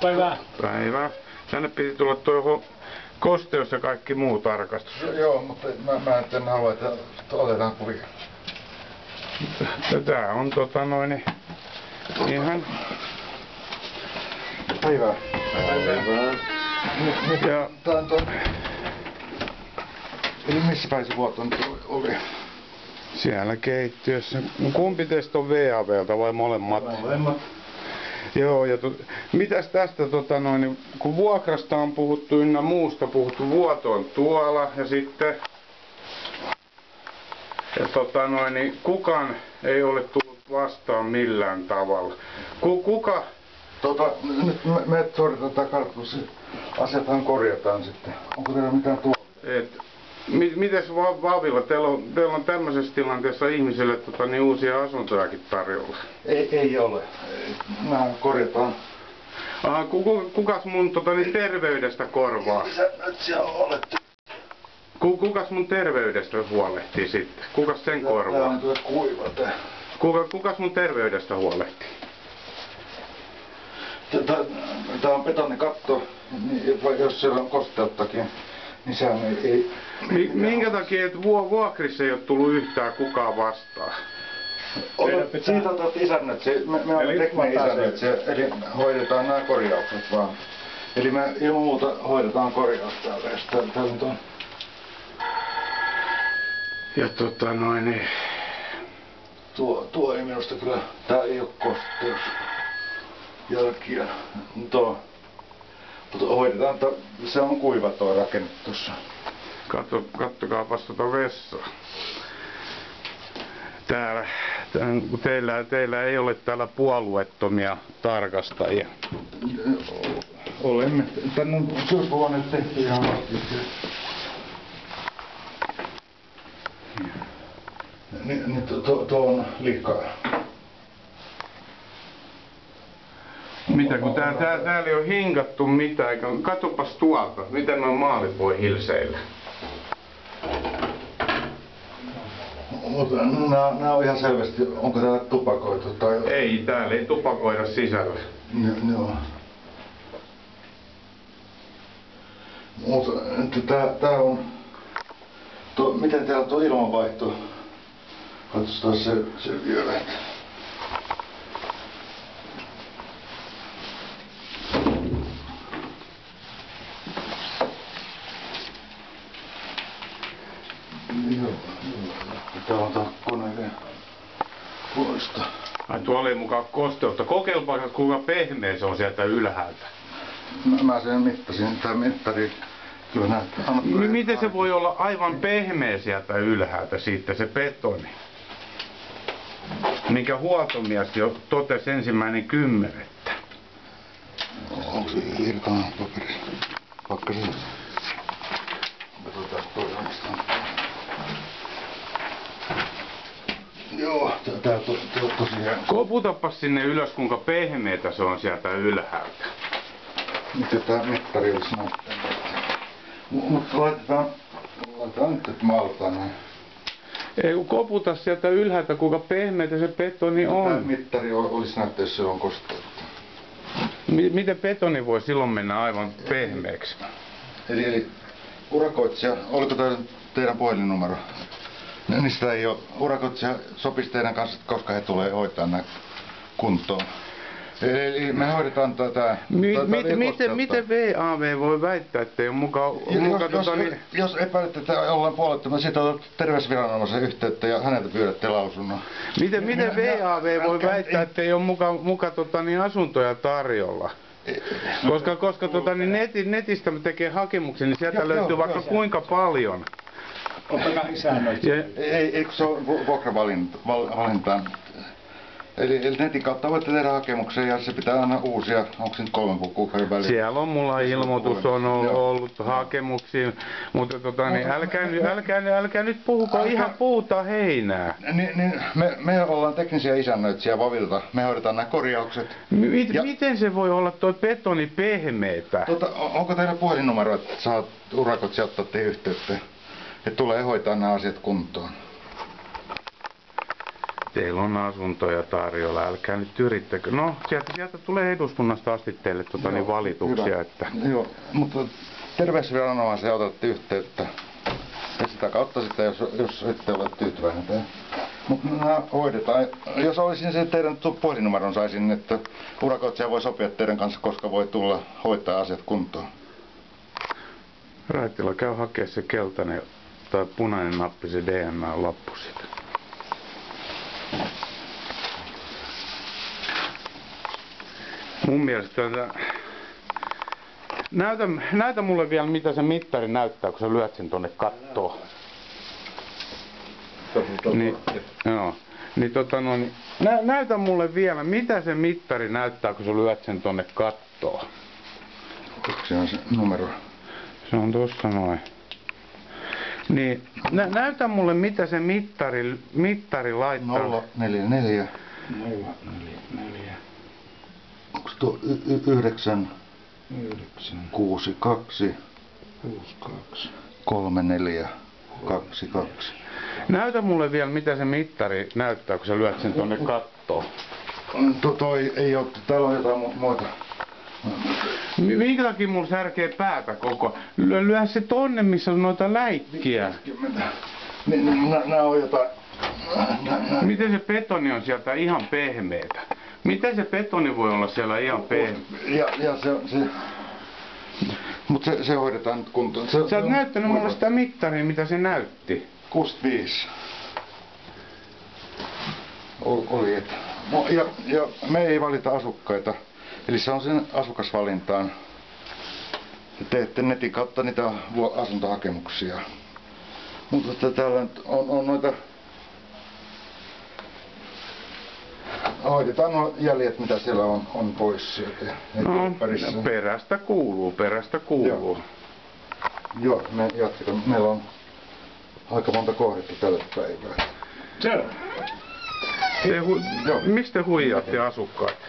Päivää. Päivää. Tänne piti tulla tuohon kosteus ja kaikki muu tarkastus. Joo, mutta mä en halua, että otetaan kuvia. Tää on ihan... Päivää. Päivää. Ja tää on eli missä päin se vuoto nyt oli? Siellä keittiössä. Kumpi teistä on VAVlta vai molemmat? Molemmat. Joo, ja mitäs tästä kun vuokrasta on puhuttu ynnä muusta puhuttu, vuoto on tuolla ja sitten ja kukaan ei ole tullut vastaan millään tavalla. Kuka? Nyt me suoritetaan tää kartoitus, asiathan korjataan sitten. Onko teillä mitään tuolla? Mites Vavilla, teillä on tämmöisessä tilanteessa ihmisille uusia asuntojakin tarjolla? Ei ole. Nämä korjataan. Kukas mun terveydestä korvaa? Nyt siellä olette. Kukas mun terveydestä huolehtii sitten? Kukas sen korvaa? Tää on kuiva tää. Kukas mun terveydestä huolehtii? Tää on betonikatto, niin jos siellä on kosteuttakin, niin sehän ei... Minkä takia, että vuokrissa ei ole tullut yhtään kukaan vastaan? Siitä otat isännöt, me olemme tekninen isännöt, eli hoidetaan nämä korjaukset vaan. Eli me ilman muuta hoidetaan korjaus täältä, jos täällä nyt on. Ja Tuo ei minusta kyllä, tää ei oo kosteus. Jälkiä. Mutta hoidetaan, että se on kuiva tuo rakenne tuossa. Kattokaapas vessaa. Teillä ei ole täällä puolueettomia tarkastajia. Olemme. Tänne on syöpähuoneet tehty ihan vastiksi. Niin tuo on liikaa. Mitä kun täällä ei ole hinkattu mitään, katsopas tuolta, miten nuo maalit voi hilseillä. Mutta nämä on ihan selvästi, onko täällä tupakoitu tai... Ei, täällä ei tupakoida sisällä. Joo. Mutta tää on... Miten täällä on tuo ilmanvaihto? Katsotaan se vielä. Täällä on taas koneen poista. Ai tuolla ei mukaan kosteutta. Kokeilpa, kuinka pehmeä se on sieltä ylhäältä. Mä sen mittasin, tää mittari kyllä näyttää. Miten se voi olla aivan pehmeä sieltä ylhäältä siitä se betoni? Minkä huoltomies jo totesi 1.10. Onko se irtaan paperi? Pakkasen. Katsotaan toisaalta. Joo, tää tosiaan. Koputapas sinne ylös, kuinka pehmeätä se on sieltä ylhäältä. Miten tää mittari olisi näyttänyt? Mutta laitetaan nyt, että maalataan näin. Ei kun koputa sieltä ylhäältä, kuinka pehmeätä se betoni on. Tää mittari olisi näyttää, jos se on kosteutta. Miten betoni voi silloin mennä aivan pehmeäksi? Eli urakoitsija, oliko teidän puhelinnumero? Niin sitä ei ole. Urakoitsija sopisi teidän kanssa, koska he tulee hoitaa nämä kuntoon. Eli me hoidetaan tätä... Miten VAV voi väittää, että ei ole mukaan... Jos epäilette, että ollaan puolettomia, sitten otat terveysviranomaisen yhteyttä ja häneltä pyydätte lausunnon. Miten VAV voi väittää, että ei ole muka asuntoja tarjolla? Koska netistä me tekee hakemuksia, niin sieltä löytyy vaikka kuinka paljon. Ottakaa säännöitä. Ei kun se on vuokravalintaan. Eli netin kautta voitte tehdä hakemuksen ja se pitää aina uusia, onko se nyt 3 kuukauden väliin? Siellä on mulla ilmoitus on ollut hakemuksia, mutta älkää nyt puhuko ihan puuta heinää. Niin me ollaan teknisiä isännöitsijä Vavilta, me hoidetaan nämä korjaukset. Miten se voi olla tuo betoni pehmeetä? Onko teillä puhelinnumero, että saat urakoitsija ottaa teihin yhteyttä? Että tulee hoitaa nämä asiat kuntoon. Teillä on asuntoja tarjolla, älkää nyt yrittäkö. No, sieltä tulee eduskunnasta asti teille niin valituksia. Hyvä. Että... Joo, mutta terveysviranomaiseen otatte yhteyttä. Ja sitä kautta sitten, jos ette ole tyytyväinen. Mutta nämä hoidetaan. Jos olisin se teidän puhelinnumeron saisin, että urakoitsija voi sopia teidän kanssa, koska voi tulla hoitaa asiat kuntoon. Raitilla käy hakea se keltainen tai punainen nappi, se DNA-lappu siitä. Mun mielestä näytä mulle vielä mitä se mittari näyttää, kun sä lyöt sen tonne kattoon. Näytä mulle vielä mitä se mittari näyttää, kun sä lyöt sen tonne kattoon. Se on se numero. Se on tossa noin. Niin, näytä mulle mitä se mittari laittaa. 044. 044. Onko tuo 9 62 34 22. Näytä mulle vielä mitä se mittari näyttää, kun sä lyöt sen tonne kattoon. Toi ei oo, täällä on jotain muuta. Minkä takia mulla särkee päätä koko? Lyö se tonne, missä on noita läikkiä. Nää on jotain... Miten se betoni on sieltä ihan pehmeetä? Miten se betoni voi olla siellä ihan pehmeä? Ja se... Mut se hoidetaan nyt kuntoon. Sä oot näyttänyt mulle sitä mittaria, mitä se näytti. 65. Oli, että... Ja me ei valita asukkaita. Eli se on sen asukasvalintaan. Teette netin kautta niitä asuntohakemuksia. Mutta täällä on noita... Hoidetaan nuo jäljet, mitä siellä on pois sieltä. No, perästä kuuluu. Joo, me jatketaan. Meillä on aika monta kohdetta tällä päivää. Selvä. Mistä huijaatte asukkaita?